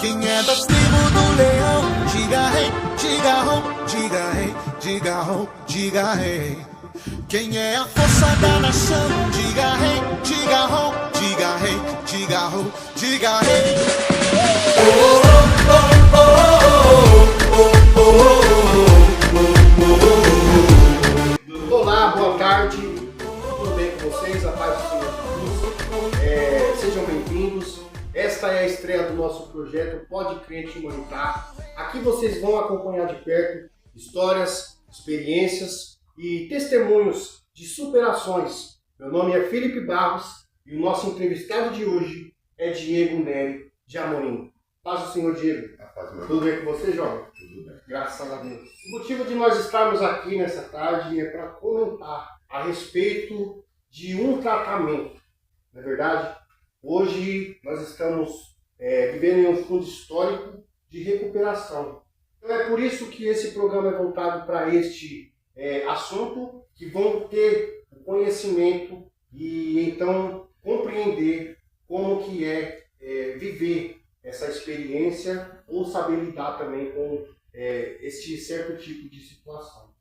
Quem é das tribos do leão, diga rei, diga ho, diga rei, diga ho, diga rei. Quem é a força da nação, diga rei, diga ho, diga rei, diga ho, diga rei. Olá, boa tarde, tudo bem com vocês? A paz do Senhor Jesus. Sejam bem-vindos. Esta é a estreia do nosso projeto Pode Crente Humanitar. Aqui vocês vão acompanhar de perto histórias, experiências e testemunhos de superações. Meu nome é Felipe Barros e o nosso entrevistado de hoje é Diego Neri de Amorim. Paz do Senhor, Diego. Tudo bem com você, jovem? Tudo bem. Graças a Deus. O motivo de nós estarmos aqui nessa tarde é para comentar a respeito de um tratamento. Não é verdade? Hoje nós estamos vivendo em um fundo histórico de recuperação. Então é por isso que esse programa é voltado para este assunto, que vão ter o conhecimento e então compreender como que é viver essa experiência ou saber lidar também com este certo tipo de situação.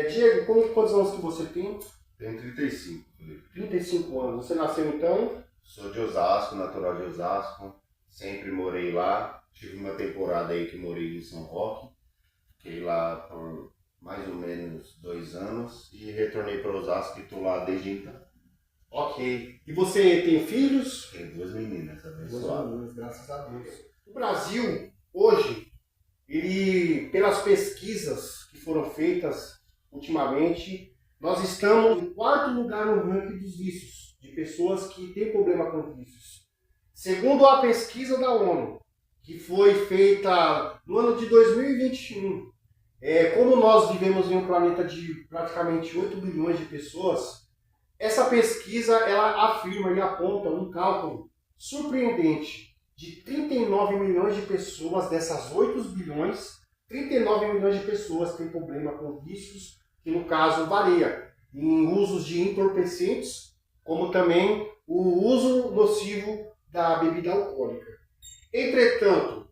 Diego, quantos anos que você tem? Tenho 35, Felipe. 35 anos. Você nasceu então? Sou de Osasco, natural de Osasco. Sempre morei lá. Tive uma temporada aí que morei em São Roque. Fiquei lá por mais ou menos 2 anos e retornei para Osasco e estou lá desde então. Ok. E você tem filhos? Tenho 2 meninas abençoadas. 2 meninas, graças a Deus. O Brasil, hoje, ele, pelas pesquisas que foram feitas ultimamente, nós estamos em 4º lugar no ranking dos vícios, de pessoas que têm problema com vícios. Segundo a pesquisa da ONU, que foi feita no ano de 2021, como nós vivemos em um planeta de praticamente 8 bilhões de pessoas, essa pesquisa ela afirma e aponta um cálculo surpreendente de 39 milhões de pessoas, dessas 8 bilhões, 39 milhões de pessoas têm problema com vícios, que no caso varia em usos de entorpecentes, como também o uso nocivo da bebida alcoólica. Entretanto,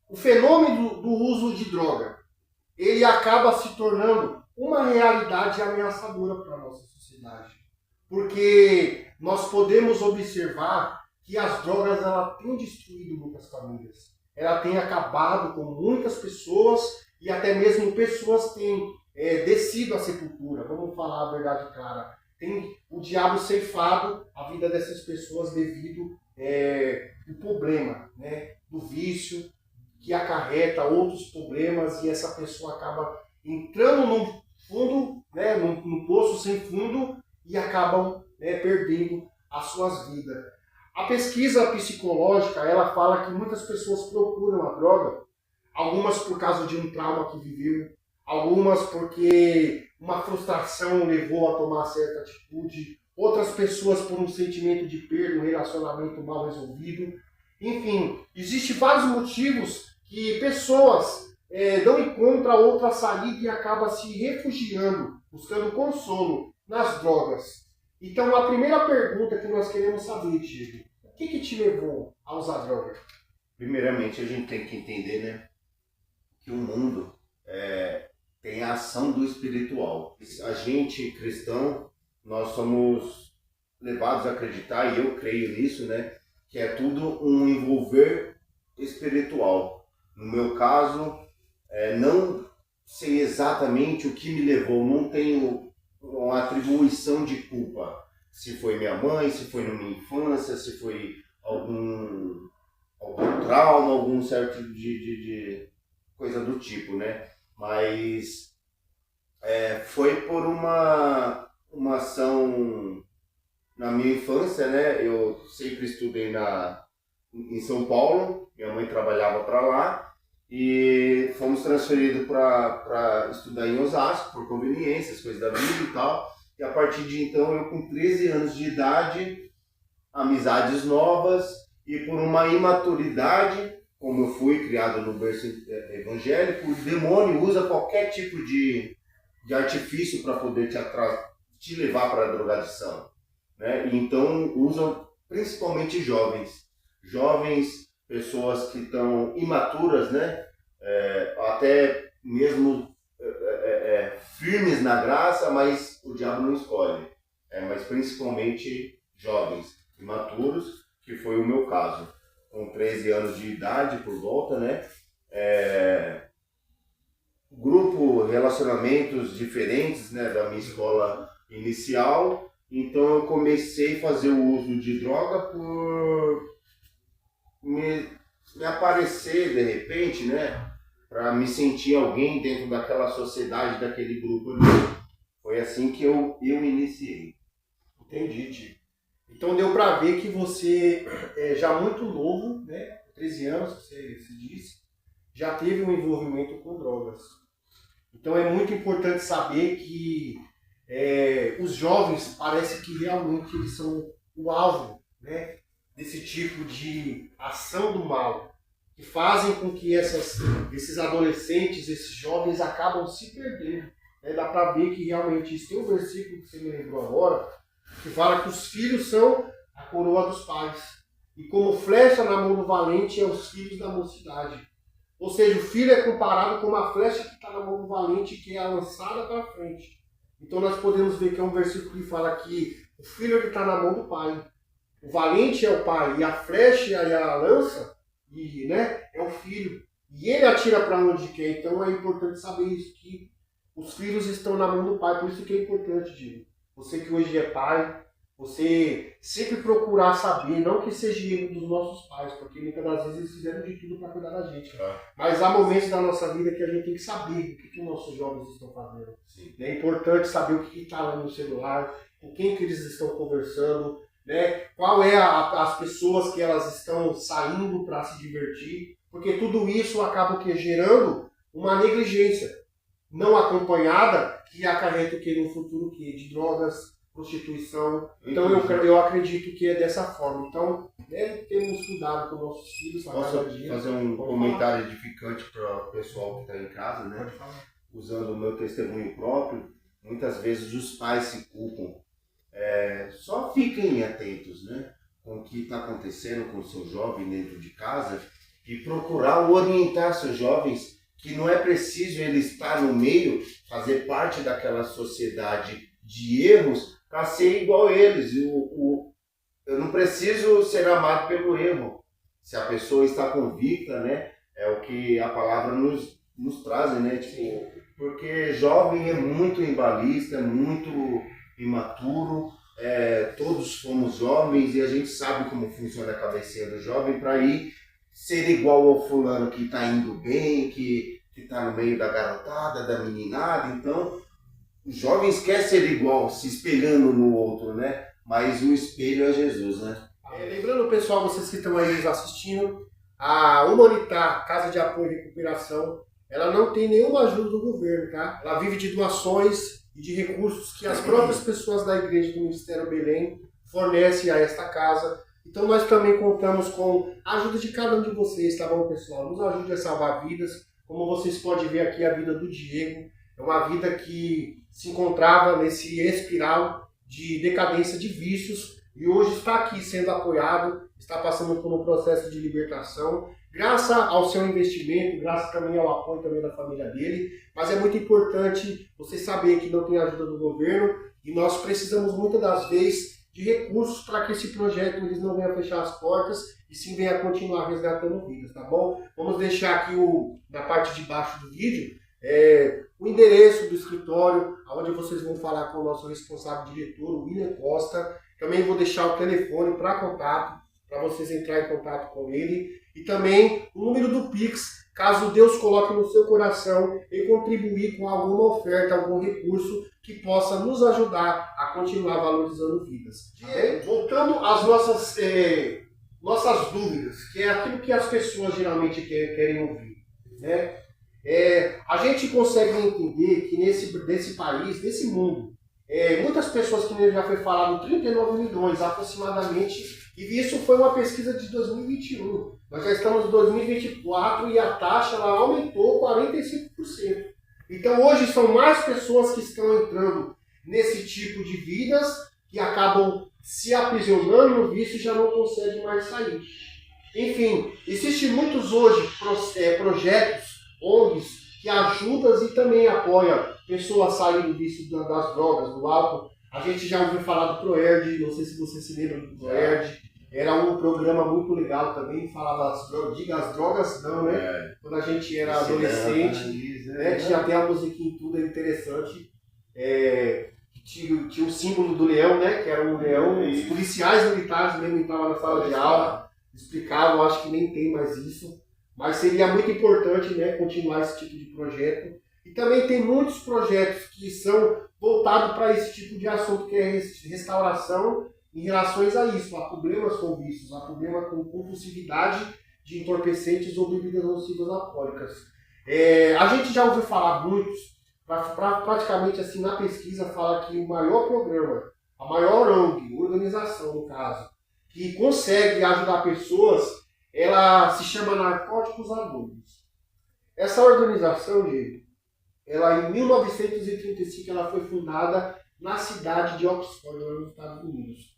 o fenômeno do uso de droga, ele acaba se tornando uma realidade ameaçadora para a nossa sociedade. Porque nós podemos observar que as drogas ela têm destruído muitas famílias. Ela tem acabado com muitas pessoas e até mesmo pessoas têm descido à sepultura. Vamos falar a verdade clara. Tem o diabo ceifado a vida dessas pessoas devido ao problema, né, do vício, que acarreta outros problemas e essa pessoa acaba entrando num fundo, né, num poço sem fundo e acabam perdendo as suas vidas. A pesquisa psicológica ela fala que muitas pessoas procuram a droga, algumas por causa de um trauma que viveu, algumas porque uma frustração levou a tomar certa atitude, outras pessoas por um sentimento de perda, um relacionamento mal resolvido. Enfim, existem vários motivos que pessoas não encontram outra saída e acabam se refugiando, buscando consolo nas drogas. Então a primeira pergunta que nós queremos saber, Diego, o que te levou a usar droga? Primeiramente, a gente tem que entender, né, que o mundo tem a ação do espiritual. A gente, cristão, nós somos levados a acreditar, e eu creio nisso, né, que é tudo um envolver espiritual. No meu caso, não sei exatamente o que me levou, não tenho uma atribuição de culpa. Se foi minha mãe, se foi na minha infância, se foi algum trauma, algum certo de coisa do tipo, né? Mas foi por uma ação na minha infância, né? Eu sempre estudei em São Paulo, minha mãe trabalhava para lá e fomos transferidos para estudar em Osasco por conveniências, coisas da vida e tal. E a partir de então, eu com 13 anos de idade, amizades novas e por uma imaturidade, como eu fui criado no berço evangélico, o demônio usa qualquer tipo de artifício para poder te levar para a drogadição, né? E então usam principalmente jovens pessoas que estão imaturas, né? Até mesmo firmes na graça, mas o diabo não escolhe. Mas principalmente jovens, imaturos, que foi o meu caso. Com 13 anos de idade, por volta, né? Grupo, relacionamentos diferentes, né, da minha escola inicial. Então eu comecei a fazer o uso de droga por me aparecer de repente, né? Para me sentir alguém dentro daquela sociedade, daquele grupo ali. Foi assim que eu iniciei. Entendi, tio. Então deu para ver que você, já muito novo, né? 13 anos, você disse, já teve um envolvimento com drogas. Então é muito importante saber que os jovens parece que realmente eles são o alvo, né, desse tipo de ação do mal, que fazem com que esses adolescentes, esses jovens acabam se perdendo. Dá para ver que realmente isso. Tem um versículo que você me lembrou agora, que fala que os filhos são a coroa dos pais. E como flecha na mão do valente é os filhos da mocidade. Ou seja, o filho é comparado com uma flecha que está na mão do valente, que é lançada para frente. Então nós podemos ver que é um versículo que fala que o filho está na mão do pai. O valente é o pai, e a flecha e a lança é o filho. E ele atira para onde quer. Então é importante saber isso, que os filhos estão na mão do pai. Por isso que é importante, Diego. Você que hoje é pai, você sempre procurar saber, não que seja erro dos nossos pais, porque muitas das vezes eles fizeram de tudo para cuidar da gente. Mas há momentos da nossa vida que a gente tem que saber o que os nossos jovens estão fazendo. Sim. É importante saber o que está lá no celular, com quem que eles estão conversando, né? Qual é as pessoas que elas estão saindo para se divertir, porque tudo isso acaba gerando uma negligência não acompanhada, que acarreta no futuro de drogas, prostituição. Então eu acredito que é dessa forma. Então, temos cuidado com nossos filhos. Posso fazer um comentário edificante para o pessoal que está em casa, né? Usando o meu testemunho próprio, muitas vezes os pais se culpam. Só fiquem atentos, né, com o que está acontecendo com o seu jovem dentro de casa e procurar orientar seus jovens que não é preciso ele estar no meio, fazer parte daquela sociedade de erros para ser igual a eles. Eu não preciso ser amado pelo erro. Se a pessoa está convicta, né, é o que a palavra nos traz, né? Tipo, porque jovem é muito embalista, é muito imaturo. Todos fomos jovens e a gente sabe como funciona a cabecinha do jovem para ir ser igual ao fulano que está indo bem, que está no meio da garotada, da meninada. Então, os jovens querem ser igual, se espelhando no outro, né? Mas o espelho é Jesus, né? Lembrando, pessoal, vocês que estão aí nos assistindo, a Humanitar, Casa de Apoio e Recuperação, ela não tem nenhuma ajuda do governo, tá? Ela vive de doações e de recursos que as próprias pessoas da igreja do Ministério Belém fornecem a esta casa. Então nós também contamos com a ajuda de cada um de vocês, tá bom, pessoal? Nos ajude a salvar vidas. Como vocês podem ver aqui, a vida do Diego é uma vida que se encontrava nesse espiral de decadência de vícios e hoje está aqui sendo apoiado, está passando por um processo de libertação, graças ao seu investimento, graças também ao apoio também da família dele. Mas é muito importante você saber que não tem ajuda do governo e nós precisamos muitas das vezes de recursos para que esse projeto eles não venha fechar as portas e sim venha continuar resgatando vidas, tá bom? Vamos deixar aqui na parte de baixo do vídeo o endereço do escritório, onde vocês vão falar com o nosso responsável diretor, o William Costa. Também vou deixar o telefone para contato, para vocês entrarem em contato com ele. E também o número do Pix, caso Deus coloque no seu coração em contribuir com alguma oferta, algum recurso que possa nos ajudar a continuar valorizando vidas. Voltando às nossas dúvidas, que é aquilo que as pessoas geralmente querem ouvir, né? A gente consegue entender que nesse país, nesse mundo, muitas pessoas, que já foi falado, 39 milhões aproximadamente, e isso foi uma pesquisa de 2021. Nós já estamos em 2024 e a taxa ela aumentou 45%. Então hoje são mais pessoas que estão entrando nesse tipo de vidas que acabam se aprisionando no vício e já não conseguem mais sair. Enfim, existem muitos hoje projetos, ONGs, que ajudam e também apoiam pessoas a saírem do vício das drogas, do álcool. A gente já ouviu falar do ProERD, não sei se você se lembra do ProERD. Era um programa muito legal também, falava diga as drogas não, né? Quando a gente era adolescente, né? Tinha até a musiquinha e tudo, era interessante. Tinha o símbolo do leão, né? Que era um leão. Os policiais militares mesmo entravam na sala de aula, explicavam, acho que nem tem mais isso. Mas seria muito importante, né, continuar esse tipo de projeto. E também tem muitos projetos que são voltados para esse tipo de assunto, que é restauração em relação a isso, a problemas com vícios, a problema com compulsividade de entorpecentes ou bebidas nocivas alcoólicas. A gente já ouviu falar muitos, praticamente assim na pesquisa fala que o maior programa, a maior ONG, organização no caso, que consegue ajudar pessoas, ela se chama Narcóticos Anônimos. Essa organização, Diego, ela em 1935 ela foi fundada na cidade de Oxford, nos Estados Unidos.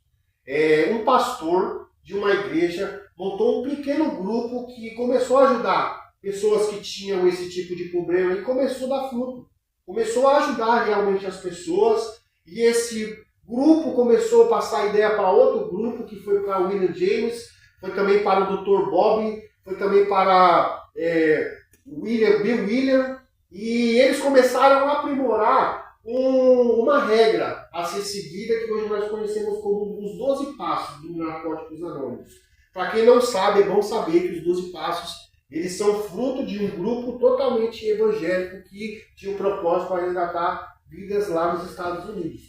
Um pastor de uma igreja montou um pequeno grupo que começou a ajudar pessoas que tinham esse tipo de problema e começou a dar fruto. Começou a ajudar realmente as pessoas e esse grupo começou a passar ideia para outro grupo, que foi para William James, foi também para o Dr. Bob, foi também para Bill William, e eles começaram a aprimorar uma regra a ser seguida que hoje nós conhecemos como os 12 passos do Narcóticos Anônimos. Para quem não sabe, é bom saber que os 12 passos eles são fruto de um grupo totalmente evangélico que tinha um propósito para resgatar vidas lá nos Estados Unidos.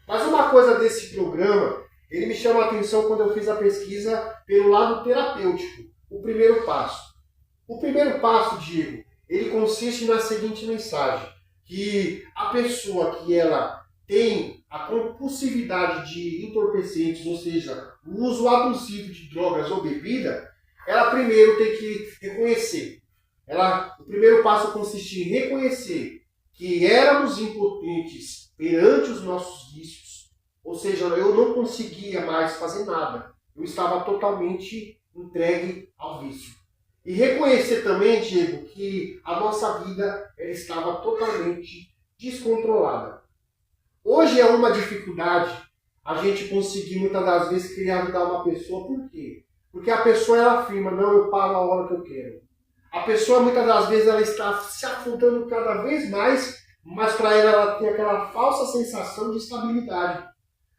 Mas uma coisa desse programa, ele me chama a atenção quando eu fiz a pesquisa pelo lado terapêutico. O primeiro passo. O primeiro passo, Diego, ele consiste na seguinte mensagem, que a pessoa que ela tem a compulsividade de entorpecentes, ou seja, o uso abusivo de drogas ou bebida, ela primeiro tem que reconhecer. O primeiro passo consiste em reconhecer que éramos impotentes perante os nossos vícios, ou seja, eu não conseguia mais fazer nada, eu estava totalmente entregue ao vício. E reconhecer também, Diego, que a nossa vida ela estava totalmente descontrolada. Hoje é uma dificuldade a gente conseguir muitas das vezes querer ajudar uma pessoa. Por quê? Porque a pessoa ela afirma, não, eu pago a hora que eu quero. A pessoa muitas das vezes ela está se afundando cada vez mais, mas para ela tem aquela falsa sensação de estabilidade.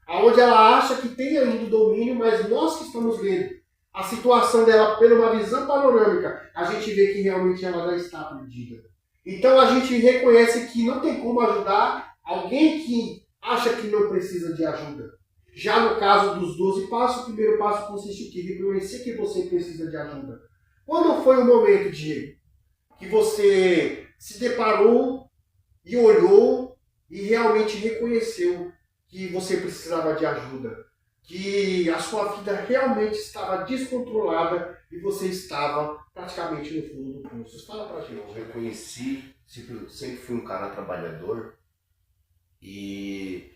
Onde ela acha que tem ainda o domínio, mas nós que estamos vendo a situação dela pela uma visão panorâmica, a gente vê que realmente ela já está perdida. Então a gente reconhece que não tem como ajudar alguém que acha que não precisa de ajuda. Já no caso dos 12 passos, o primeiro passo consiste em quê? Reconhecer que você precisa de ajuda. Quando foi o momento, Diego, que você se deparou e olhou e realmente reconheceu que você precisava de ajuda? Que a sua vida realmente estava descontrolada e você estava praticamente no fundo do poço. Fala pra gente. Eu reconheci, sempre fui um cara trabalhador e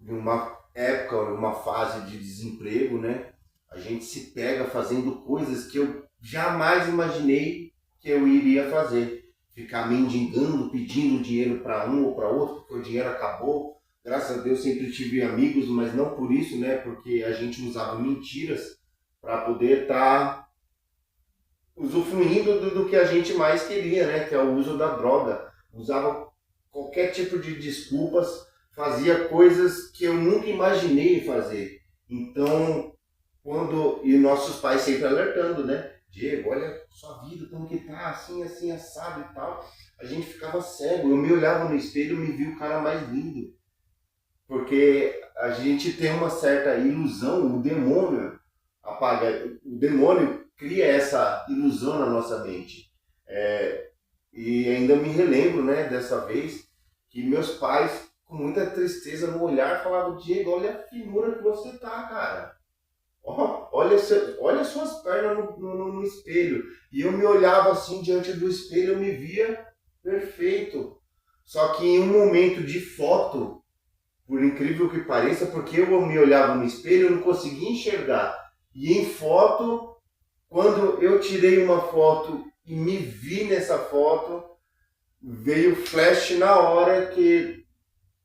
em uma época, uma fase de desemprego, né, a gente se pega fazendo coisas que eu jamais imaginei que eu iria fazer. Ficar mendigando, pedindo dinheiro para um ou para outro, porque o dinheiro acabou. Graças a Deus sempre tive amigos, mas não por isso, né? Porque a gente usava mentiras para poder estar usufruindo do que a gente mais queria, né? Que é o uso da droga. Usava qualquer tipo de desculpas, fazia coisas que eu nunca imaginei fazer. Então, e nossos pais sempre alertando, né? Diego, olha sua vida, como que tá, assim, assim, assado e tal. A gente ficava cego. Eu me olhava no espelho e me via o cara mais lindo. Porque a gente tem uma certa ilusão, o demônio cria essa ilusão na nossa mente. E ainda me relembro, né, dessa vez, que meus pais, com muita tristeza no olhar, falavam, Diego, olha a finura que você tá, cara. Olha suas pernas no espelho. E eu me olhava assim diante do espelho, eu me via perfeito. Só que em um momento de foto, por incrível que pareça, porque eu me olhava no espelho, eu não conseguia enxergar. E em foto, quando eu tirei uma foto e me vi nessa foto, veio flash na hora que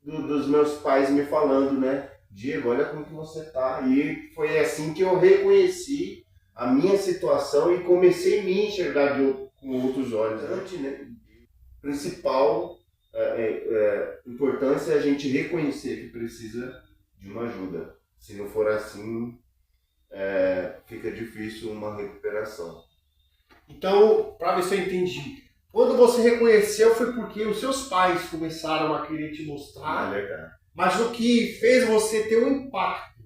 dos meus pais me falando, né? Diego, olha como que você tá. E foi assim que eu reconheci a minha situação e comecei a me enxergar com outros olhos. Né? Principal importância é a gente reconhecer que precisa de uma ajuda. Se não for assim, fica difícil uma recuperação. Então, para ver se eu entendi, quando você reconheceu foi porque os seus pais começaram a querer te mostrar, mas o que fez você ter um impacto,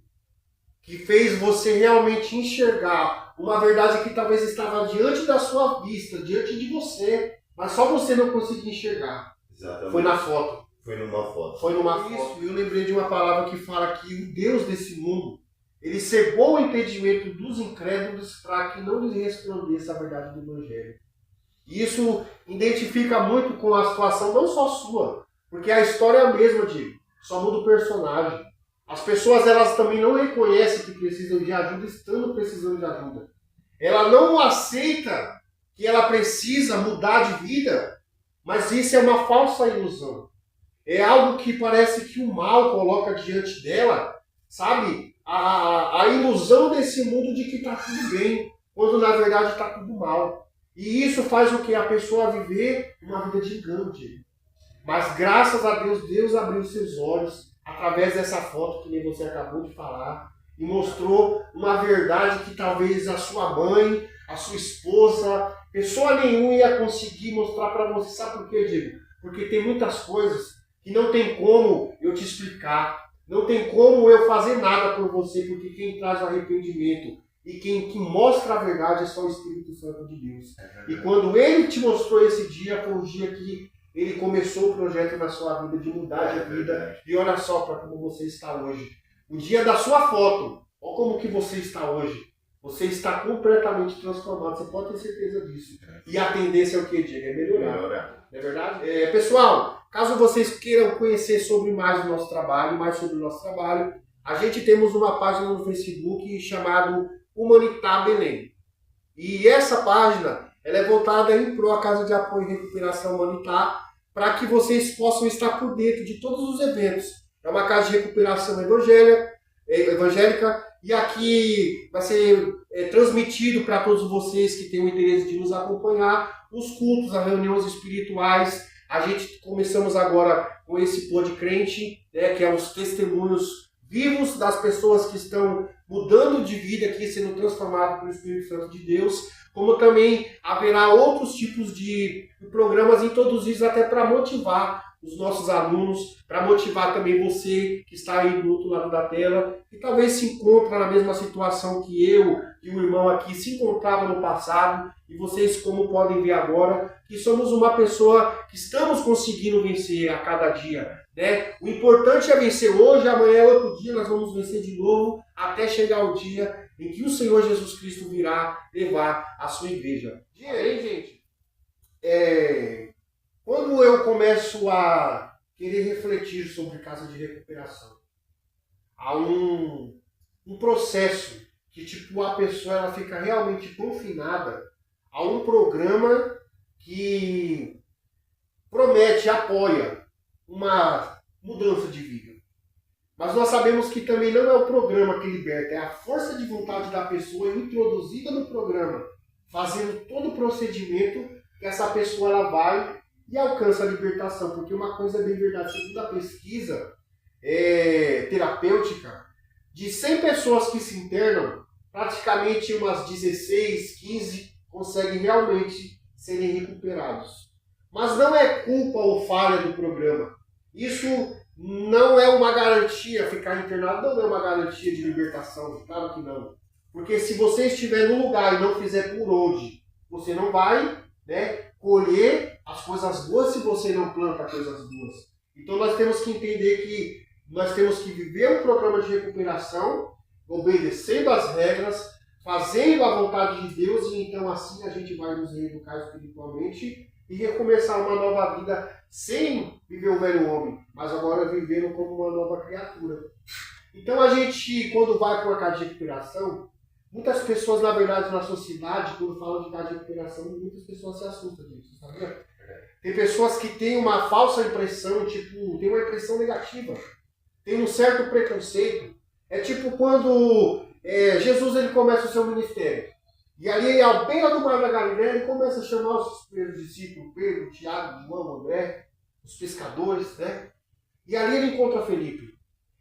que fez você realmente enxergar uma verdade que talvez estava diante da sua vista, diante de você, mas só você não conseguia enxergar. Exatamente. Foi na foto. Foi numa foto. Foi numa foto. E eu lembrei de uma palavra que fala que o Deus desse mundo, ele cegou o entendimento dos incrédulos para que não lhes resplandeça a verdade do Evangelho. E isso identifica muito com a situação não só sua, porque a história é a mesma, Diego, só muda o personagem. As pessoas, elas também não reconhecem que precisam de ajuda, estando precisando de ajuda. Ela não aceita que ela precisa mudar de vida, mas isso é uma falsa ilusão. É algo que parece que o mal coloca diante dela, sabe? A ilusão desse mundo de que está tudo bem, quando na verdade está tudo mal. E isso faz o que? A pessoa viver uma vida de engano. Mas graças a Deus, Deus abriu seus olhos através dessa foto que nem você acabou de falar e mostrou uma verdade que talvez a sua mãe, a sua esposa, pessoa nenhuma ia conseguir mostrar para você. Sabe por quê, Diego? Porque tem muitas coisas que não tem como eu te explicar, não tem como eu fazer nada por você, porque quem traz o arrependimento e quem mostra a verdade é só o Espírito Santo de Deus. E quando Ele te mostrou esse dia, foi o dia que Ele começou o projeto na sua vida, de mudar de vida. E olha só para como você está hoje. O dia da sua foto, olha como que você está hoje. Você está completamente transformado, você pode ter certeza disso. E a tendência é o que, Diego? É melhorar. Não é verdade? Pessoal, caso vocês queiram conhecer sobre mais o nosso trabalho, a gente temos uma página no Facebook chamada Humanitar Belém. E essa página ela é voltada em pró à Casa de Apoio e Recuperação Humanitar, para que vocês possam estar por dentro de todos os eventos. É uma casa de recuperação evangélica, e aqui vai ser transmitido para todos vocês que têm o interesse de nos acompanhar os cultos, as reuniões espirituais. A gente começamos agora com esse Pô de Crente, que é os testemunhos vivos das pessoas que estão mudando de vida aqui, sendo transformadas pelo Espírito Santo de Deus, como também haverá outros tipos de programas introduzidos até para motivar os nossos alunos, para motivar também você que está aí do outro lado da tela, que talvez se encontra na mesma situação que eu e o irmão aqui se encontrava no passado, e vocês como podem ver agora, que somos uma pessoa que estamos conseguindo vencer a cada dia. Né? O importante é vencer hoje, amanhã é outro dia, nós vamos vencer de novo, até chegar o dia em que o Senhor Jesus Cristo virá levar a sua igreja. E aí, gente, quando eu começo a querer refletir sobre casa de recuperação, há um processo que tipo a pessoa ela fica realmente confinada a um programa que promete, apoia uma mudança de vida. Mas nós sabemos que também não é o programa que liberta, é a força de vontade da pessoa introduzida no programa, fazendo todo o procedimento que essa pessoa ela vai e alcança a libertação. Porque uma coisa é bem verdade, segundo a pesquisa terapêutica, de 100 pessoas que se internam, praticamente umas 16, 15 conseguem realmente serem recuperados. Mas não é culpa ou falha do programa. Isso não é uma garantia, ficar internado não é uma garantia de libertação, claro que não. Porque se você estiver no lugar e não fizer por onde, você não vai colher as coisas boas se você não planta coisas boas. Então nós temos que entender que nós temos que viver um programa de recuperação, obedecendo as regras, fazendo a vontade de Deus, e então assim a gente vai nos reeducar espiritualmente e recomeçar uma nova vida sem viver o velho homem, mas agora vivendo como uma nova criatura. Então a gente, quando vai para uma casa de recuperação, Muitas pessoas, na verdade, na sociedade, quando falam de idade de recuperação, muitas pessoas se assustam disso, sabia? Tem pessoas que têm uma falsa impressão, tipo, tem uma impressão negativa. Tem um certo preconceito. É tipo quando Jesus ele começa o seu ministério. E ali, à beira do mar da Galileia, ele começa a chamar os seus primeiros discípulos, Pedro, Tiago, João, André, os pescadores, né? E ali ele encontra Felipe.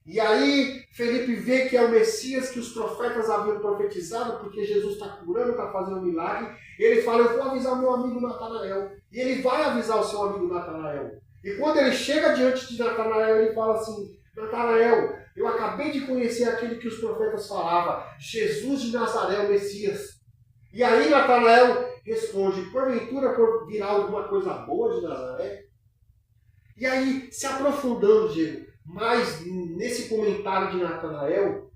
E aí Felipe vê que é o Messias que os profetas haviam profetizado, porque Jesus está curando, está fazendo um milagre. Ele fala, eu vou avisar o meu amigo Natanael. E ele vai avisar o seu amigo Natanael. E quando ele chega diante de Natanael, ele fala assim, Natanael, eu acabei de conhecer aquele que os profetas falavam, Jesus de Nazaré, o Messias. E aí Natanael responde, porventura virá alguma coisa boa de Nazaré? E aí, se aprofundando, Diego, mais nesse comentário de Natanael,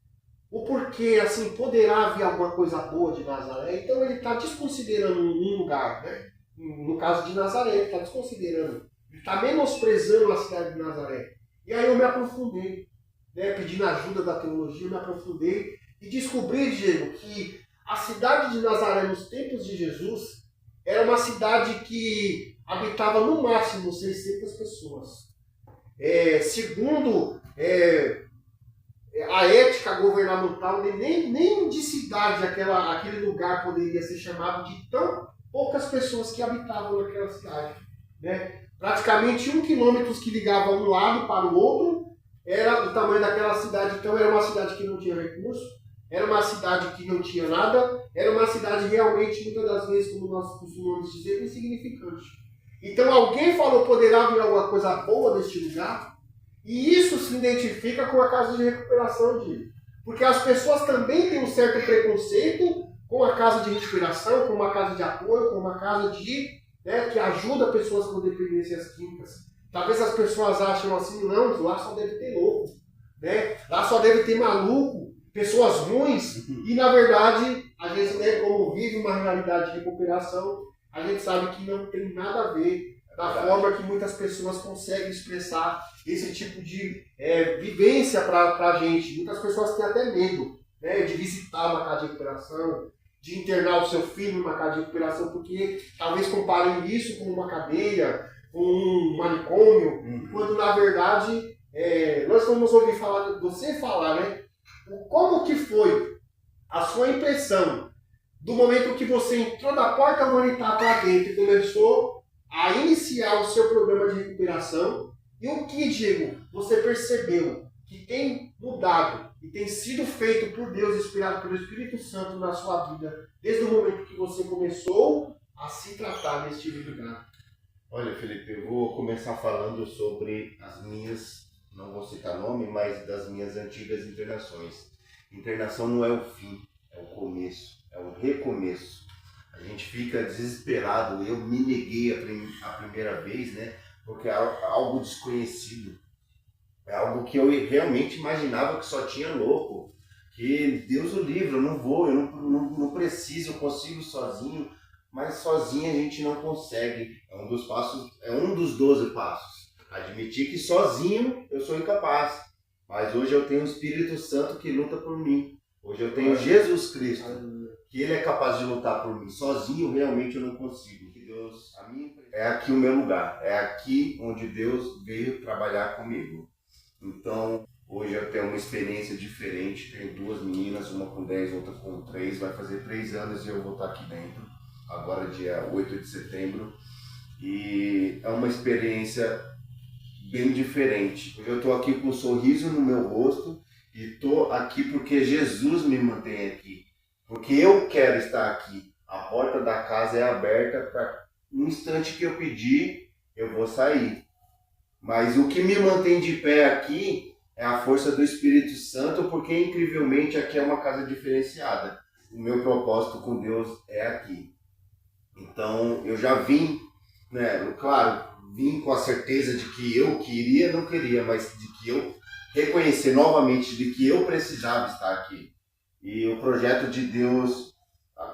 o porquê, assim, poderá vir alguma coisa boa de Nazaré? Então ele está desconsiderando um lugar, né? No caso de Nazaré, ele está desconsiderando. Ele está menosprezando a cidade de Nazaré. E aí eu me aprofundei, né? Pedindo ajuda da teologia, eu me aprofundei e descobri, Diego, que a cidade de Nazaré nos tempos de Jesus era uma cidade que habitava no máximo 600 pessoas. Segundo a ética governamental, nem de cidade aquele lugar poderia ser chamado de tão poucas pessoas que habitavam naquela cidade. Né? Praticamente 1 quilômetro que ligava um lado para o outro era o tamanho daquela cidade. Então era uma cidade que não tinha recurso, era uma cidade que não tinha nada, era uma cidade realmente, muitas das vezes, como nós costumamos dizer, insignificante. Então alguém falou, poderá vir alguma coisa boa deste lugar? E isso se identifica com a casa de recuperação dele. Porque as pessoas também têm um certo preconceito com a casa de recuperação, com uma casa de apoio, com uma casa que ajuda pessoas com dependências químicas. Talvez as pessoas acham assim, não, lá só deve ter louco, né? Lá só deve ter maluco, pessoas ruins. E na verdade, a gente, né, como vive uma realidade de recuperação, a gente sabe que não tem nada a ver da forma que muitas pessoas conseguem expressar esse tipo de vivência para a gente. Muitas pessoas têm até medo, né, de visitar uma casa de recuperação, de internar o seu filho numa casa de recuperação, porque talvez comparem isso com uma cadeia, com um manicômio, quando na verdade nós vamos ouvir você falar, né, como que foi a sua impressão do momento que você entrou da porta humanitária para dentro e começou a iniciar o seu programa de recuperação, e o que, Diego, você percebeu que tem mudado e tem sido feito por Deus, inspirado pelo Espírito Santo na sua vida, desde o momento que você começou a se tratar neste lugar? Olha, Felipe, eu vou começar falando sobre as minhas, não vou citar nome, mas das minhas antigas internações. Internação não é o fim, é o começo, é o recomeço. A gente fica desesperado. Eu me neguei a primeira vez, né? Porque é algo desconhecido. É algo que eu realmente imaginava que só tinha louco. Que Deus o livre, eu não vou, eu não preciso, eu consigo sozinho. Mas sozinho a gente não consegue. É um dos passos, é um dos 12 passos. Admitir que sozinho eu sou incapaz. Mas hoje eu tenho o Espírito Santo que luta por mim. Hoje eu tenho Jesus Cristo, que Ele é capaz de lutar por mim. Sozinho, realmente, eu não consigo. Que Deus, é aqui o meu lugar. É aqui onde Deus veio trabalhar comigo. Então, hoje eu tenho uma experiência diferente. Tenho 2 meninas, uma com 10, outra com 3. Vai fazer 3 anos e eu vou estar aqui dentro. Agora, dia 8 de setembro. E é uma experiência bem diferente. Hoje eu estou aqui com um sorriso no meu rosto. E estou aqui porque Jesus me mantém aqui. Porque eu quero estar aqui. A porta da casa é aberta para no instante que eu pedir, eu vou sair. Mas o que me mantém de pé aqui é a força do Espírito Santo, porque incrivelmente aqui é uma casa diferenciada. O meu propósito com Deus é aqui. Então eu já vim, né, claro, vim com a certeza de que eu queria, não queria, mas de que eu reconhecer novamente de que eu precisava estar aqui. E o projeto de Deus,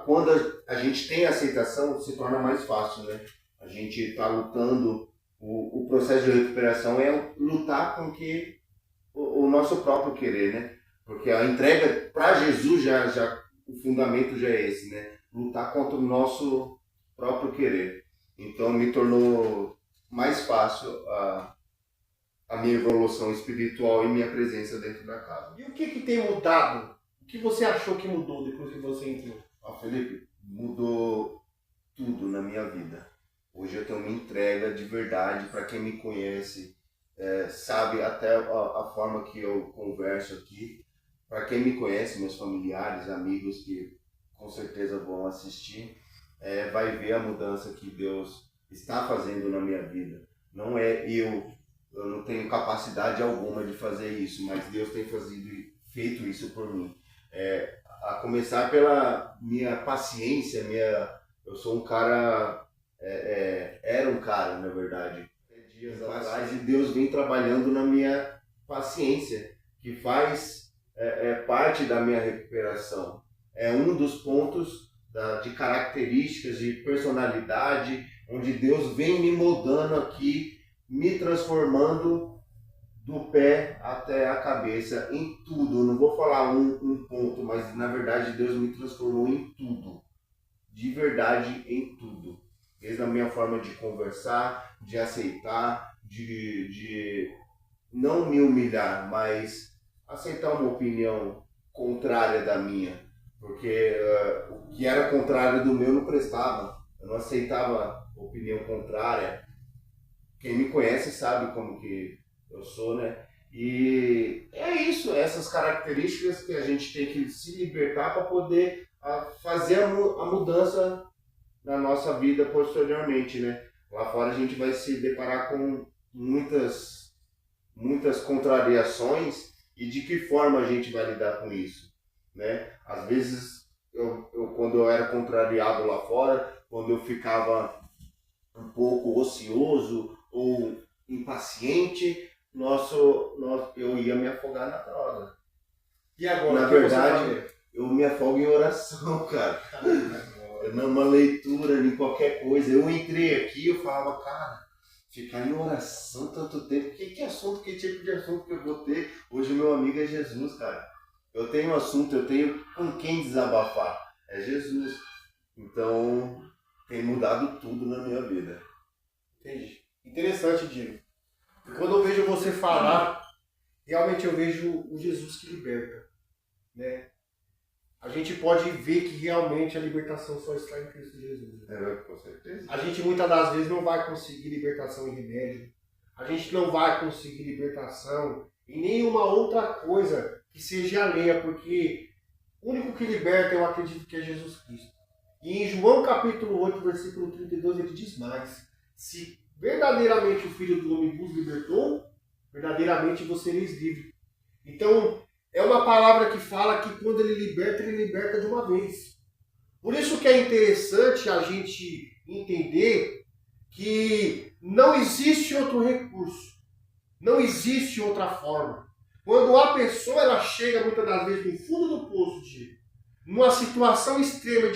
quando a gente tem aceitação, se torna mais fácil, né? A gente está lutando, o processo de recuperação é lutar com o nosso próprio querer, né? Porque a entrega para Jesus, o fundamento já é esse, né? Lutar contra o nosso próprio querer. Então me tornou mais fácil a minha evolução espiritual e minha presença dentro da casa. E o que tem mudado? O que você achou que mudou depois que você entrou? Felipe, mudou tudo na minha vida. Hoje eu tenho uma entrega de verdade para quem me conhece, sabe até a forma que eu converso aqui. Para quem me conhece, meus familiares, amigos que com certeza vão assistir, vai ver a mudança que Deus está fazendo na minha vida. Não é eu não tenho capacidade alguma de fazer isso, mas Deus tem feito isso por mim. A começar pela minha paciência, eu sou um cara, era um cara, na verdade, dias atrás, e Deus vem trabalhando na minha paciência, que faz parte da minha recuperação. É um dos pontos de características, de personalidade, onde Deus vem me moldando aqui, me transformando do pé até a cabeça, em tudo. Eu não vou falar um ponto, mas na verdade Deus me transformou em tudo. De verdade, em tudo. Desde a minha forma de conversar, de aceitar, de não me humilhar, mas aceitar uma opinião contrária da minha. Porque o que era contrário do meu não prestava. Eu não aceitava opinião contrária. Quem me conhece sabe como que eu sou, né? E é isso, essas características que a gente tem que se libertar para poder fazer a mudança na nossa vida posteriormente, né? Lá fora a gente vai se deparar com muitas contrariações, e de que forma a gente vai lidar com isso, né? Às vezes, quando eu era contrariado lá fora, quando eu ficava um pouco ocioso ou impaciente, eu ia me afogar na droga. E agora? Na verdade, eu me afogo em oração, cara. Numa leitura, em qualquer coisa. Eu entrei aqui e eu falava, cara, ficar em oração tanto tempo, que tipo de assunto que eu vou ter? Hoje o meu amigo é Jesus, cara. Eu tenho um assunto, eu tenho com quem desabafar. É Jesus. Então, tem mudado tudo na minha vida. Entendi. Interessante, Dino. E quando eu vejo você falar, realmente eu vejo o Jesus que liberta, né? A gente pode ver que realmente a libertação só está em Cristo Jesus. Com certeza. A gente muitas das vezes não vai conseguir libertação em remédio. A gente não vai conseguir libertação em nenhuma outra coisa que seja alheia, porque o único que liberta eu acredito que é Jesus Cristo. E em João capítulo 8, versículo 32, ele diz mais: se verdadeiramente o Filho do Homem vos libertou, verdadeiramente você sereis livre. Então, é uma palavra que fala que quando ele liberta de uma vez. Por isso que é interessante a gente entender que não existe outro recurso, não existe outra forma. Quando a pessoa ela chega muitas das vezes no fundo do poço, numa situação extrema,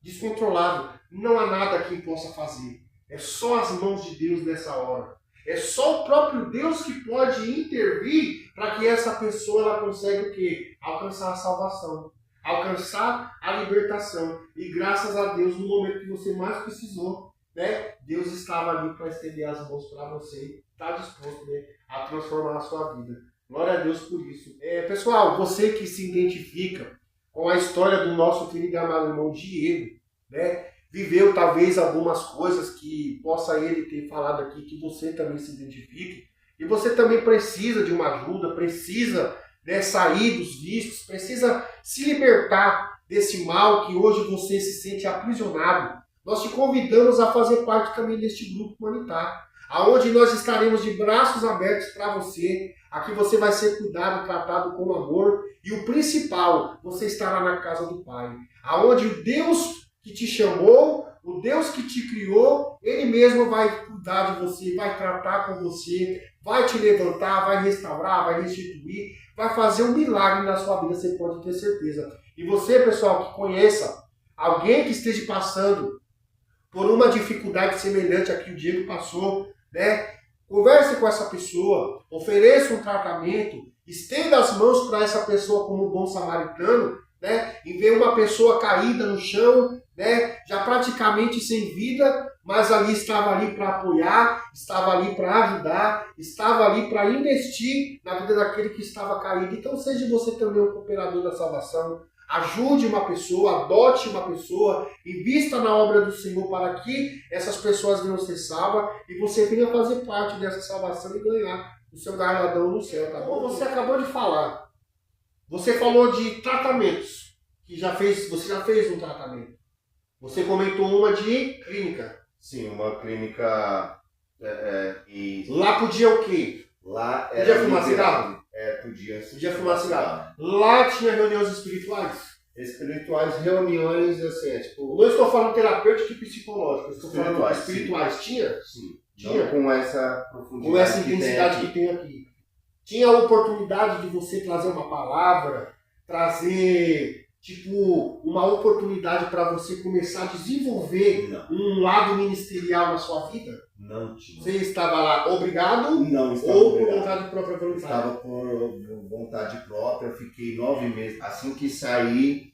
descontrolável, não há nada que possa fazer. É só as mãos de Deus nessa hora. É só o próprio Deus que pode intervir para que essa pessoa ela consiga o quê? Alcançar a salvação, alcançar a libertação. E graças a Deus, no momento que você mais precisou, né, Deus estava ali para estender as mãos para você, está disposto, né, a transformar a sua vida. Glória a Deus por isso. Pessoal, você que se identifica com a história do nosso querido amado irmão Diego, né, viveu talvez algumas coisas que possa ele ter falado aqui, que você também se identifique, e você também precisa de uma ajuda, precisa, né, sair dos vícios, precisa se libertar desse mal que hoje você se sente aprisionado. Nós te convidamos a fazer parte também deste grupo humanitário, aonde nós estaremos de braços abertos para você. Aqui você vai ser cuidado, tratado com amor, e o principal, você estará na casa do Pai, aonde o Deus que te chamou, o Deus que te criou, Ele mesmo vai cuidar de você, vai tratar com você, vai te levantar, vai restaurar, vai restituir, vai fazer um milagre na sua vida, você pode ter certeza. E você, pessoal, que conheça alguém que esteja passando por uma dificuldade semelhante a que o Diego passou, né? Converse com essa pessoa, ofereça um tratamento, estenda as mãos para essa pessoa como um bom samaritano, né? Em ver uma pessoa caída no chão, né? Já praticamente sem vida, mas ali estava ali para apoiar, estava ali para ajudar, estava ali para investir na vida daquele que estava caído. Então seja você também um cooperador da salvação. Ajude uma pessoa, adote uma pessoa, invista na obra do Senhor para que essas pessoas venham ser salvas e você venha fazer parte dessa salvação e ganhar o seu galardão no céu, tá bom? Você acabou de falar. Você falou de tratamentos. Você já fez um tratamento. Você comentou uma de clínica. Sim, uma clínica. Lá podia o quê? Lá podia fumar cigarro? Podia fumar cigarro. Lá tinha reuniões espirituais? Espirituais, reuniões, assim, tipo... Não estou falando terapêutica e psicológica, estou falando espirituais. Sim. Tinha? Sim. Tinha? Não com essa profundidade. Com essa intensidade que tem aqui. Tinha a oportunidade de você trazer uma palavra, trazer, tipo, uma oportunidade para você começar a desenvolver um lado ministerial na sua vida? Não tinha. Você estava lá obrigado? Não, estava ou obrigado. por vontade própria voluntária? Estava por vontade própria, fiquei 9 meses. Assim que saí,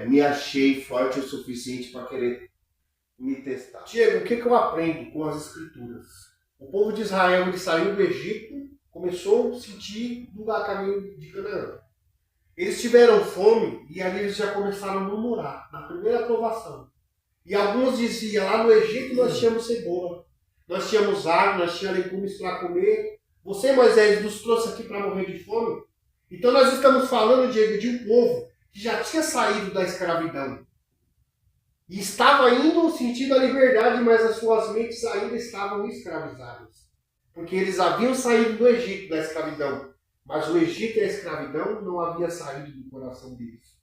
me achei forte o suficiente para querer me testar. Diego, o que eu aprendo com as escrituras? O povo de Israel, ele saiu do Egito, começou a sentir no caminho de Canaã. Eles tiveram fome e ali eles já começaram a murmurar, na primeira aprovação. E alguns diziam, lá no Egito nós tínhamos cebola, nós tínhamos água, nós tínhamos legumes para comer. Você, Moisés, nos trouxe aqui para morrer de fome? Então nós estamos falando, Diego, de um povo que já tinha saído da escravidão. E estava indo no sentido da liberdade, mas as suas mentes ainda estavam escravizadas. Porque eles haviam saído do Egito, da escravidão. Mas o Egito e a escravidão não havia saído do coração deles.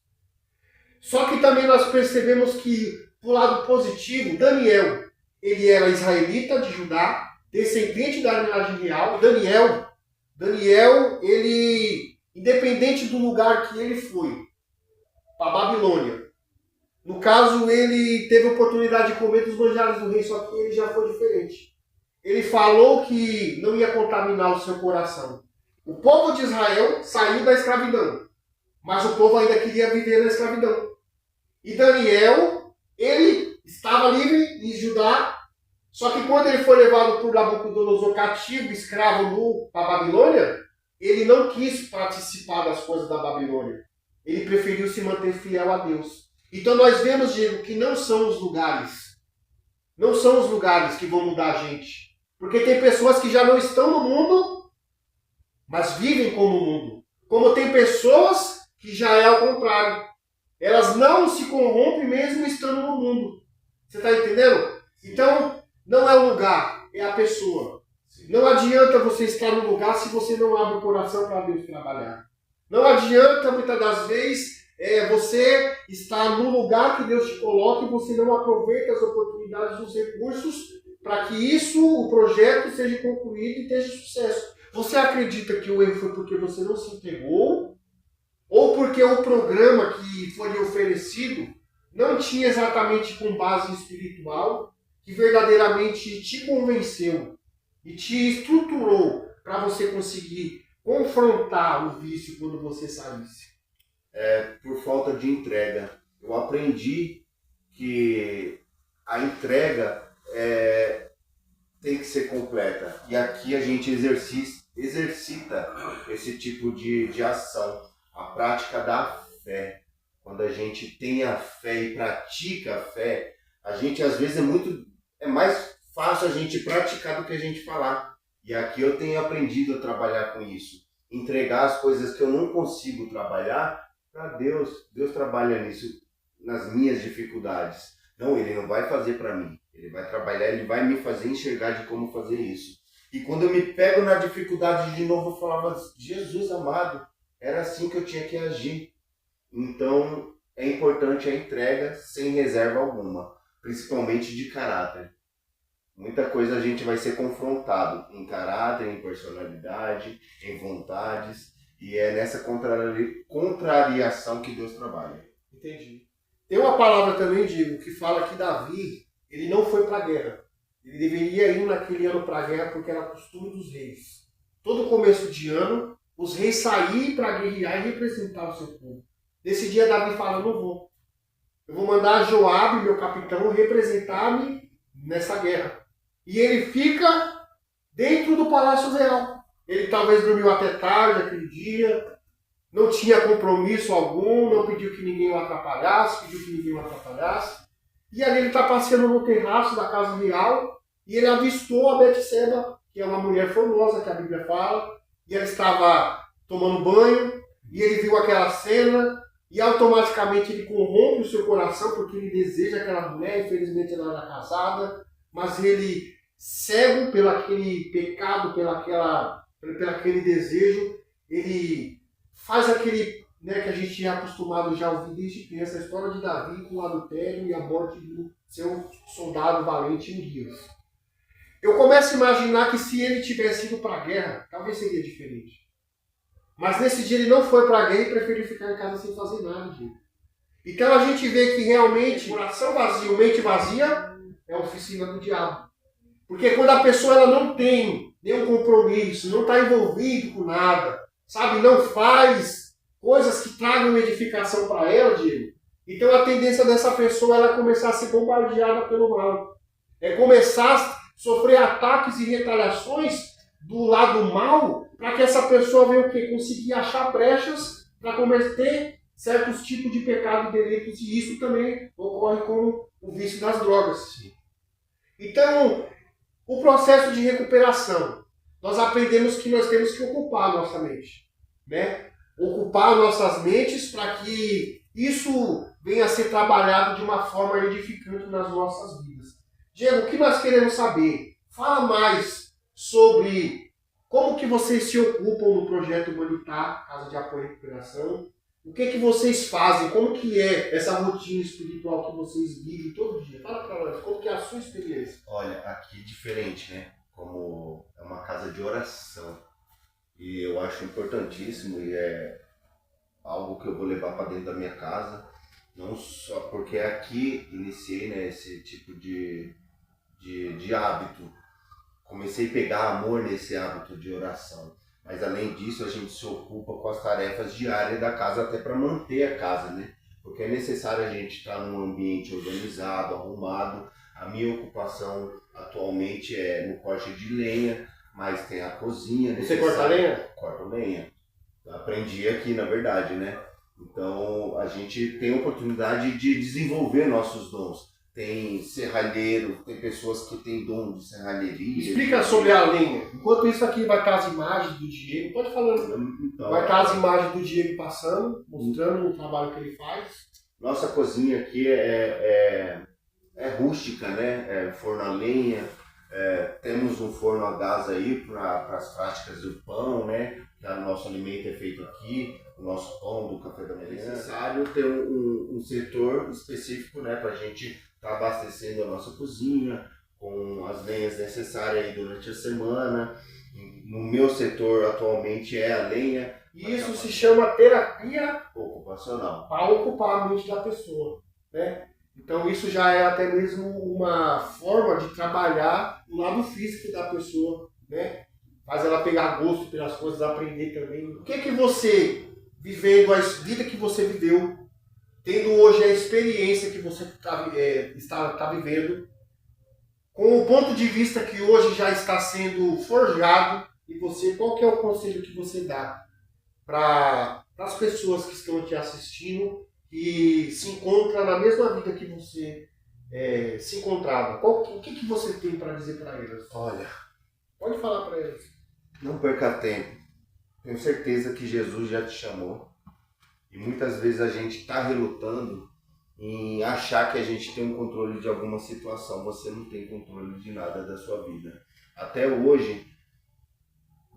Só que também nós percebemos que, do lado positivo, Daniel, ele era israelita de Judá, descendente da linhagem real. Daniel, ele, independente do lugar que ele foi, para a Babilônia, no caso, ele teve a oportunidade de comer dos manjares do rei, só que ele já foi diferente. Ele falou que não ia contaminar o seu coração. O povo de Israel saiu da escravidão, mas o povo ainda queria viver na escravidão. E Daniel, ele estava livre em Judá, só que quando ele foi levado por Nabucodonosor cativo, escravo para a Babilônia, ele não quis participar das coisas da Babilônia. Ele preferiu se manter fiel a Deus. Então nós vemos, Diego, que não são os lugares que vão mudar a gente. Porque tem pessoas que já não estão no mundo, mas vivem como o mundo. Como tem pessoas que já é ao contrário. Elas não se corrompem mesmo estando no mundo. Você está entendendo? Então, não é o lugar, é a pessoa. Não adianta você estar no lugar se você não abre o coração para Deus trabalhar. Não adianta, muitas das vezes, você estar no lugar que Deus te coloca e você não aproveita as oportunidades, os recursos, para que o projeto seja concluído e tenha sucesso. Você acredita que o erro foi porque você não se entregou? Ou porque o programa que foi lhe oferecido não tinha exatamente com base espiritual, que verdadeiramente te convenceu e te estruturou para você conseguir confrontar o vício quando você saísse? Por falta de entrega. Eu aprendi que a entrega tem que ser completa. E aqui a gente exercita esse tipo de ação. A prática da fé. Quando a gente tem a fé e pratica a fé, a gente às vezes é mais fácil a gente praticar do que a gente falar. E aqui eu tenho aprendido a trabalhar com isso. Entregar as coisas que eu não consigo trabalhar para Deus. Deus trabalha nisso, nas minhas dificuldades. Não, Ele não vai fazer para mim. Ele vai trabalhar, Ele vai me fazer enxergar de como fazer isso. E quando eu me pego na dificuldade de novo, eu falava, Jesus amado, era assim que eu tinha que agir. Então, é importante a entrega sem reserva alguma, principalmente de caráter. Muita coisa a gente vai ser confrontado em caráter, em personalidade, em vontades, e é nessa contrariação que Deus trabalha. Entendi. Tem uma palavra também, Diego, que fala que Davi, ele não foi para a guerra. Ele deveria ir naquele ano para a guerra porque era costume dos reis. Todo começo de ano, os reis saíam para guerrear e representar o seu povo. Nesse dia Davi fala, não vou. Eu vou mandar Joabe, meu capitão, representar-me nessa guerra. E ele fica dentro do Palácio Real. Ele talvez dormiu até tarde aquele dia, não tinha compromisso algum, não pediu que ninguém o atrapalhasse, E ali ele está passeando no terraço da casa real e ele avistou a Betseba, que é uma mulher formosa, que a Bíblia fala, e ela estava tomando banho, e ele viu aquela cena, e automaticamente ele corrompe o seu coração, porque ele deseja aquela mulher, infelizmente ela era casada, mas ele, cego pelo aquele pecado, pelo aquele desejo, ele faz aquele, né, que a gente é acostumado já a ouvir desde criança, a história de Davi com o adultério e a morte do seu soldado valente Urias. Eu começo a imaginar que se ele tivesse ido para a guerra, talvez seria diferente. Mas nesse dia ele não foi para a guerra e preferiu ficar em casa sem fazer nada, gente. Então a gente vê que realmente coração vazio, mente vazia é oficina do diabo. Porque quando a pessoa ela não tem nenhum compromisso, não está envolvido com nada, sabe, não faz coisas que tragam edificação para ela, Diego, então a tendência dessa pessoa é começar a ser bombardeada pelo mal. É começar a sofrer ataques e retaliações do lado mal, para que essa pessoa venha o quê? Conseguir achar brechas para cometer certos tipos de pecado e delitos, e isso também ocorre com o vício das drogas. Então, o processo de recuperação, nós aprendemos que nós temos que ocupar a nossa mente, né? Ocupar nossas mentes para que isso venha a ser trabalhado de uma forma edificante nas nossas vidas. Diego, o que nós queremos saber? Fala mais sobre como que vocês se ocupam no projeto Humanitar, Casa de Apoio e Recuperação. O que vocês fazem? Como que é essa rotina espiritual que vocês vivem todo dia? Fala para nós, como que é a sua experiência? Olha, aqui é diferente, né? Como é uma casa de oração. E eu acho importantíssimo e é algo que eu vou levar para dentro da minha casa. Não só porque aqui iniciei, né, esse tipo de hábito. Comecei a pegar amor nesse hábito de oração. Mas além disso, a gente se ocupa com as tarefas diárias da casa até para manter a casa, né? Porque é necessário a gente estar num ambiente organizado, arrumado. A minha ocupação atualmente é no corte de lenha, mas tem a cozinha. Você corta lenha? Corto lenha. Aprendi aqui, na verdade, né? Então, a gente tem a oportunidade de desenvolver nossos dons. Tem serralheiro, tem pessoas que têm dom de serralheria. Explica sobre a lenha. Enquanto isso aqui vai estar as imagens do Diego. Pode falar. Então, vai estar as imagens do Diego passando, mostrando o trabalho que ele faz. Nossa cozinha aqui é rústica, né? É forno a lenha. Temos um forno a gás aí para as práticas do pão, né? O nosso alimento é feito aqui, o nosso pão do café da manhã. É necessário ter um setor específico, né? Para a gente estar abastecendo a nossa cozinha com as lenhas necessárias aí durante a semana. No meu setor atualmente é a lenha. E isso se chama terapia ocupacional. Para ocupar a mente da pessoa, né? Então isso já é até mesmo uma forma de trabalhar o lado físico da pessoa, né? Faz ela pegar gosto pelas coisas, aprender também. O que você, vivendo a vida que você viveu, tendo hoje a experiência que você está vivendo, com o ponto de vista que hoje já está sendo forjado, e você, qual que é o conselho que você dá para as pessoas que estão te assistindo, que se encontram na mesma vida que você se encontrava? O que você tem para dizer para elas? Olha, pode falar para elas. Não perca tempo. Tenho certeza que Jesus já te chamou. E muitas vezes a gente está relutando em achar que a gente tem um controle de alguma situação. Você não tem controle de nada da sua vida. Até hoje,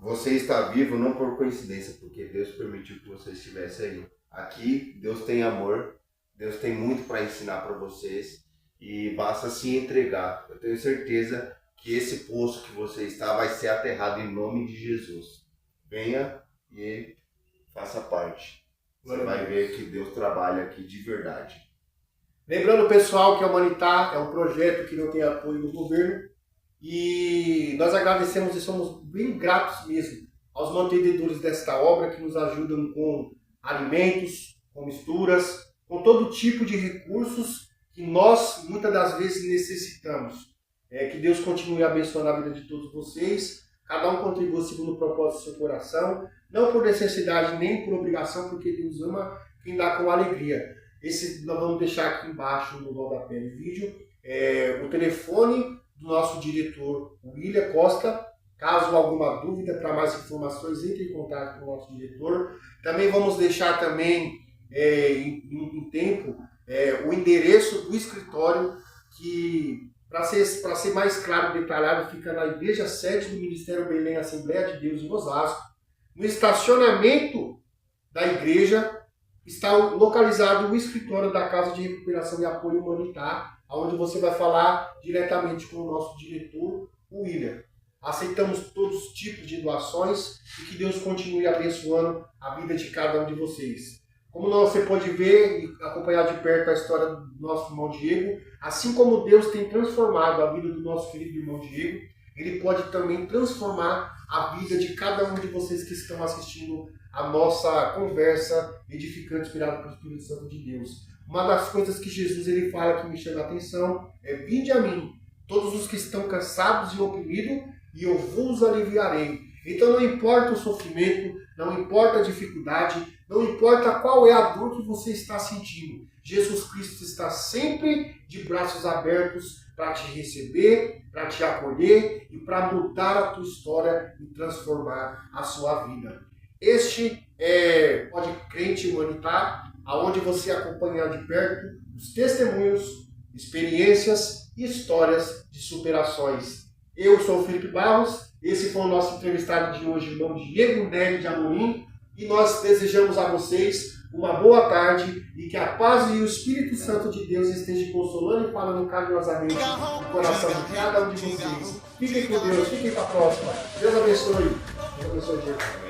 você está vivo não por coincidência, porque Deus permitiu que você estivesse aí. Aqui, Deus tem amor, Deus tem muito para ensinar para vocês e basta se entregar. Eu tenho certeza que esse poço que você está vai ser aterrado em nome de Jesus. Venha e faça parte. Você vai ver que Deus trabalha aqui de verdade. Lembrando, pessoal, que a Humanitar é um projeto que não tem apoio do governo e nós agradecemos e somos bem gratos mesmo aos mantenedores desta obra que nos ajudam com alimentos, com misturas, com todo tipo de recursos que nós, muitas das vezes, necessitamos. Que Deus continue abençoando a vida de todos vocês. Cada um contribua segundo o propósito do seu coração, não por necessidade nem por obrigação, porque Deus ama quem dá com alegria. Esse nós vamos deixar aqui embaixo no rodapé do vídeo o telefone do nosso diretor William Costa. Caso alguma dúvida, para mais informações, entre em contato com o nosso diretor. Também vamos deixar também em tempo o endereço do escritório, que para ser mais claro e detalhado, fica na igreja sede do Ministério Belém Assembleia de Deus em Osasco. No estacionamento da igreja está localizado o escritório da Casa de Recuperação e Apoio Humanitar, onde você vai falar diretamente com o nosso diretor, o William. Aceitamos todos os tipos de doações e que Deus continue abençoando a vida de cada um de vocês. Como você pode ver e acompanhar de perto a história do nosso irmão Diego, assim como Deus tem transformado a vida do nosso querido irmão Diego, Ele pode também transformar a vida de cada um de vocês que estão assistindo a nossa conversa edificante, inspirada pelo Espírito Santo de Deus. Uma das coisas que Jesus ele fala que me chama a atenção é: vinde a mim, todos os que estão cansados e oprimidos, e eu vos aliviarei. Então não importa o sofrimento, não importa a dificuldade, não importa qual é a dor que você está sentindo, Jesus Cristo está sempre de braços abertos para te receber, para te acolher e para mudar a tua história e transformar a sua vida. Este é o Pode Crente Humanitar, onde você acompanhar de perto os testemunhos, experiências e histórias de superações. Eu sou o Felipe Barros, esse foi o nosso entrevistado de hoje, irmão Diego Nery de Amorim, e nós desejamos a vocês uma boa tarde e que a paz e o Espírito Santo de Deus estejam consolando e falando carinhosamente no coração de cada um de vocês. Fiquem com Deus, fiquem para a próxima. Deus abençoe. Deus abençoe, Diego.